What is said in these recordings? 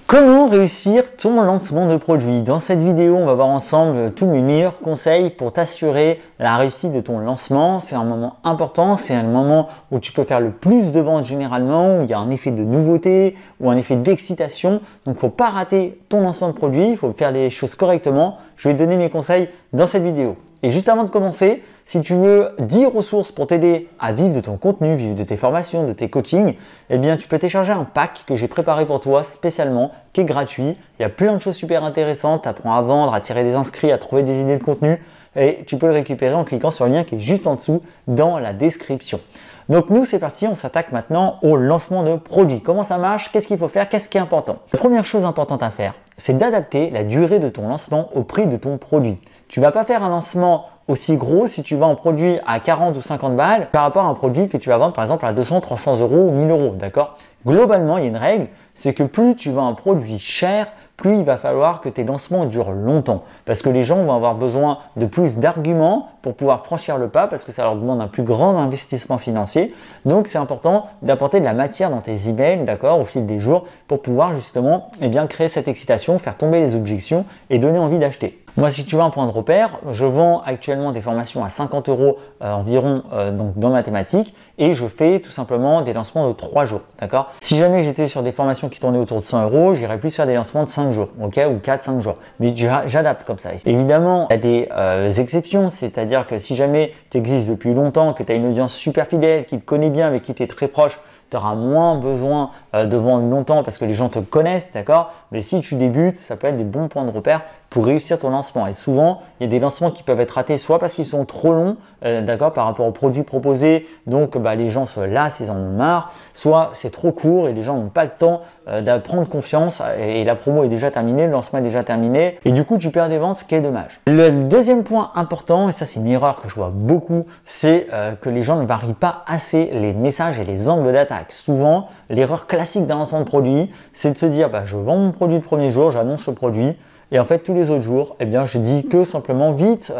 Comment réussir ton lancement de produit? Dans cette vidéo, on va voir ensemble tous mes meilleurs conseils pour t'assurer la réussite de ton lancement. C'est un moment important, c'est un moment où tu peux faire le plus de ventes généralement, où il y a un effet de nouveauté ou un effet d'excitation. Donc, il ne faut pas rater ton lancement de produit, il faut faire les choses correctement. Je vais te donner mes conseils dans cette vidéo. Et juste avant de commencer, si tu veux 10 ressources pour t'aider à vivre de ton contenu, vivre de tes formations, de tes coachings, eh bien, tu peux télécharger un pack que j'ai préparé pour toi spécialement, qui est gratuit. Il y a plein de choses super intéressantes. Tu apprends à vendre, à tirer des inscrits, à trouver des idées de contenu. Et tu peux le récupérer en cliquant sur le lien qui est juste en dessous dans la description. Donc nous, c'est parti, on s'attaque maintenant au lancement de produit. Comment ça marche? Qu'est-ce qu'il faut faire? Qu'est-ce qui est important? La première chose importante à faire, c'est d'adapter la durée de ton lancement au prix de ton produit. Tu ne vas pas faire un lancement aussi gros si tu vends un produit à 40 ou 50 balles par rapport à un produit que tu vas vendre par exemple à 200, 300 euros ou 1000 euros, d'accord? Globalement, il y a une règle, c'est que plus tu vends un produit cher, plus il va falloir que tes lancements durent longtemps. Parce que les gens vont avoir besoin de plus d'arguments pour pouvoir franchir le pas, parce que ça leur demande un plus grand investissement financier. Donc, c'est important d'apporter de la matière dans tes emails, d'accord, au fil des jours, pour pouvoir justement créer cette excitation, faire tomber les objections et donner envie d'acheter. Moi, si tu veux un point de repère, je vends actuellement des formations à 50 euros environ donc dans ma thématique et je fais tout simplement des lancements de 3 jours, d'accord? Si jamais j'étais sur des formations qui tournaient autour de 100 euros, j'irais plus faire des lancements de 5 jours, ok? Ou 4-5 jours. Mais j'adapte comme ça. Évidemment, il y a des exceptions, c'est-à-dire que si jamais tu existes depuis longtemps, que tu as une audience super fidèle, qui te connaît bien, avec qui tu es très proche, tu auras moins besoin de vendre longtemps parce que les gens te connaissent, d'accord? Mais si tu débutes, ça peut être des bons points de repère pour réussir ton lancement. Et souvent, il y a des lancements qui peuvent être ratés soit parce qu'ils sont trop longs, d'accord, par rapport aux produits proposés, donc les gens se lassent, ils en ont marre, soit c'est trop court et les gens n'ont pas le temps de prendre confiance et la promo est déjà terminée, le lancement est déjà terminé et du coup, tu perds des ventes, ce qui est dommage. Le deuxième point important, et ça c'est une erreur que je vois beaucoup, c'est que les gens ne varient pas assez les messages et les angles d'attaque. Souvent, l'erreur classique d'un lancement de produit, c'est de se dire je vends mon produit le premier jour, j'annonce le produit. Et en fait, tous les autres jours, je dis que simplement vite,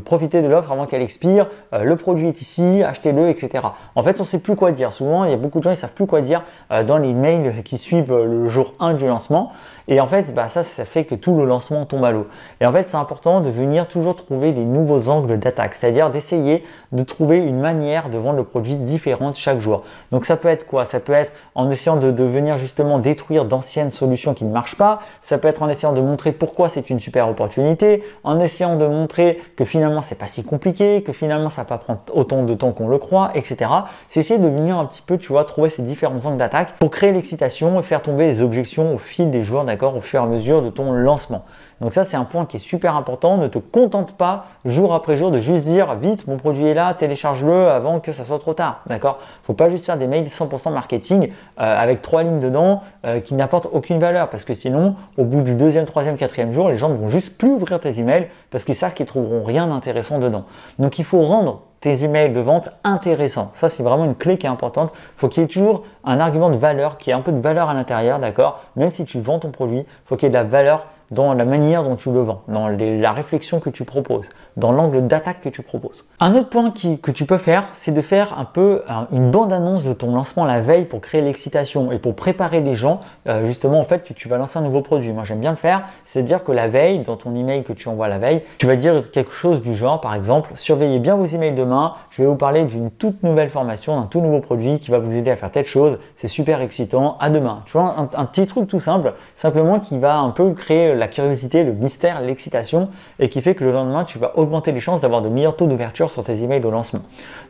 profitez de l'offre avant qu'elle expire, le produit est ici, achetez-le, etc. En fait, on ne sait plus quoi dire. Souvent, il y a beaucoup de gens qui ne savent plus quoi dire dans les mails qui suivent le jour 1 du lancement. Et en fait, ça fait que tout le lancement tombe à l'eau. Et en fait, c'est important de venir toujours trouver des nouveaux angles d'attaque, c'est-à-dire d'essayer de trouver une manière de vendre le produit différente chaque jour. Donc, ça peut être quoi? Ça peut être en essayant de venir justement détruire d'anciennes solutions qui ne marchent pas. Ça peut être en essayant de montrer pourquoi c'est une super opportunité, en essayant de montrer que finalement, c'est pas si compliqué, que finalement, ça va pas prendre autant de temps qu'on le croit, etc. C'est essayer de venir un petit peu, trouver ces différents angles d'attaque pour créer l'excitation et faire tomber les objections au fil des jours, au fur et à mesure de ton lancement. Donc ça, c'est un point qui est super important. Ne te contente pas jour après jour de juste dire vite, mon produit est là, télécharge-le avant que ça soit trop tard. D'accord? Faut pas juste faire des mails 100% marketing avec 3 lignes dedans qui n'apportent aucune valeur parce que sinon, au bout du 2e, 3e, 4e jour, les gens ne vont juste plus ouvrir tes emails parce qu'ils savent qu'ils trouveront rien d'intéressant dedans. Donc il faut rendre tes emails de vente intéressants. Ça, c'est vraiment une clé qui est importante. Il faut qu'il y ait toujours un argument de valeur, qui ait un peu de valeur à l'intérieur, d'accord? Même si tu vends ton produit, il faut qu'il y ait de la valeur dans la manière dont tu le vends, dans la réflexion que tu proposes, dans l'angle d'attaque que tu proposes. Un autre point que tu peux faire, c'est de faire un peu une bande-annonce de ton lancement la veille pour créer l'excitation et pour préparer les gens justement en fait que tu vas lancer un nouveau produit. Moi, j'aime bien le faire, c'est-à-dire que la veille, dans ton email que tu envoies la veille, tu vas dire quelque chose du genre, par exemple, surveillez bien vos emails demain, je vais vous parler d'une toute nouvelle formation, d'un tout nouveau produit qui va vous aider à faire telle chose, c'est super excitant, à demain. Tu vois, un petit truc tout simple, simplement qui va un peu créer la curiosité, le mystère, l'excitation et qui fait que le lendemain, tu vas augmenter les chances d'avoir de meilleurs taux d'ouverture sur tes emails au lancement.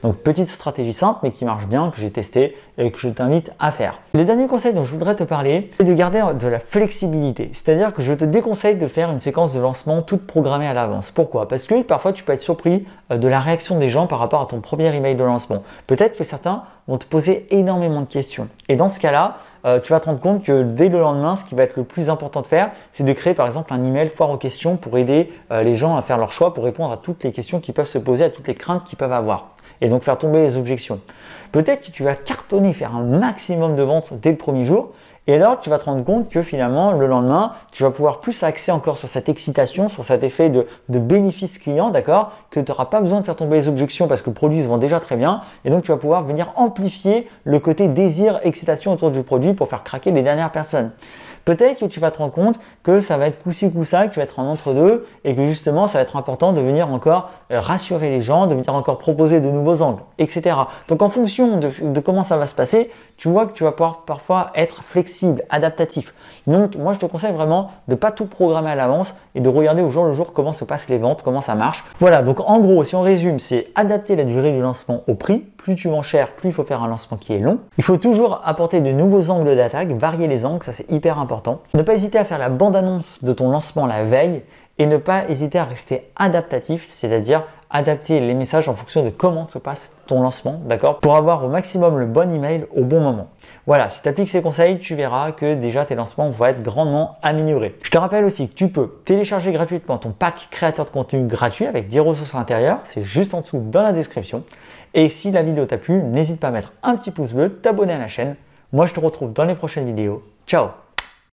Donc, petite stratégie simple mais qui marche bien, que j'ai testé et que je t'invite à faire. Le dernier conseil dont je voudrais te parler, c'est de garder de la flexibilité. C'est-à-dire que je te déconseille de faire une séquence de lancement toute programmée à l'avance. Pourquoi? Parce que parfois, tu peux être surpris de la réaction des gens par rapport à ton premier email de lancement. Peut-être que certains vont te poser énormément de questions. Et dans ce cas-là, tu vas te rendre compte que dès le lendemain, ce qui va être le plus important de faire, c'est de créer par exemple un email foire aux questions pour aider les gens à faire leur choix, pour répondre à toutes les questions qui peuvent se poser, à toutes les craintes qu'ils peuvent avoir. Et donc faire tomber les objections. Peut-être que tu vas cartonner, faire un maximum de ventes dès le premier jour. Et alors, tu vas te rendre compte que finalement, le lendemain, tu vas pouvoir plus axer encore sur cette excitation, sur cet effet de bénéfice client, d'accord? Que tu n'auras pas besoin de faire tomber les objections parce que le produit se vend déjà très bien. Et donc, tu vas pouvoir venir amplifier le côté désir, excitation autour du produit pour faire craquer les dernières personnes. Peut-être que tu vas te rendre compte que ça va être coup-ci, coup-ça, que tu vas être en entre-deux et que justement, ça va être important de venir encore rassurer les gens, de venir encore proposer de nouveaux angles, etc. Donc, en fonction de comment ça va se passer, tu vois que tu vas pouvoir parfois être flexible, adaptatif. Donc, moi, je te conseille vraiment de ne pas tout programmer à l'avance et de regarder au jour le jour comment se passent les ventes, comment ça marche. Voilà, donc en gros, si on résume, c'est adapter la durée du lancement au prix. Plus tu vends cher, plus il faut faire un lancement qui est long. Il faut toujours apporter de nouveaux angles d'attaque, varier les angles, ça c'est hyper important. Ne pas hésiter à faire la bande-annonce de ton lancement la veille et ne pas hésiter à rester adaptatif, c'est-à-dire adapter les messages en fonction de comment se passe ton lancement, d'accord, pour avoir au maximum le bon email au bon moment. Voilà, si tu appliques ces conseils, tu verras que déjà tes lancements vont être grandement améliorés. Je te rappelle aussi que tu peux télécharger gratuitement ton pack créateur de contenu gratuit avec 10 ressources à l'intérieur, c'est juste en dessous dans la description. Et si la vidéo t'a plu, n'hésite pas à mettre un petit pouce bleu, t'abonner à la chaîne. Moi, je te retrouve dans les prochaines vidéos. Ciao!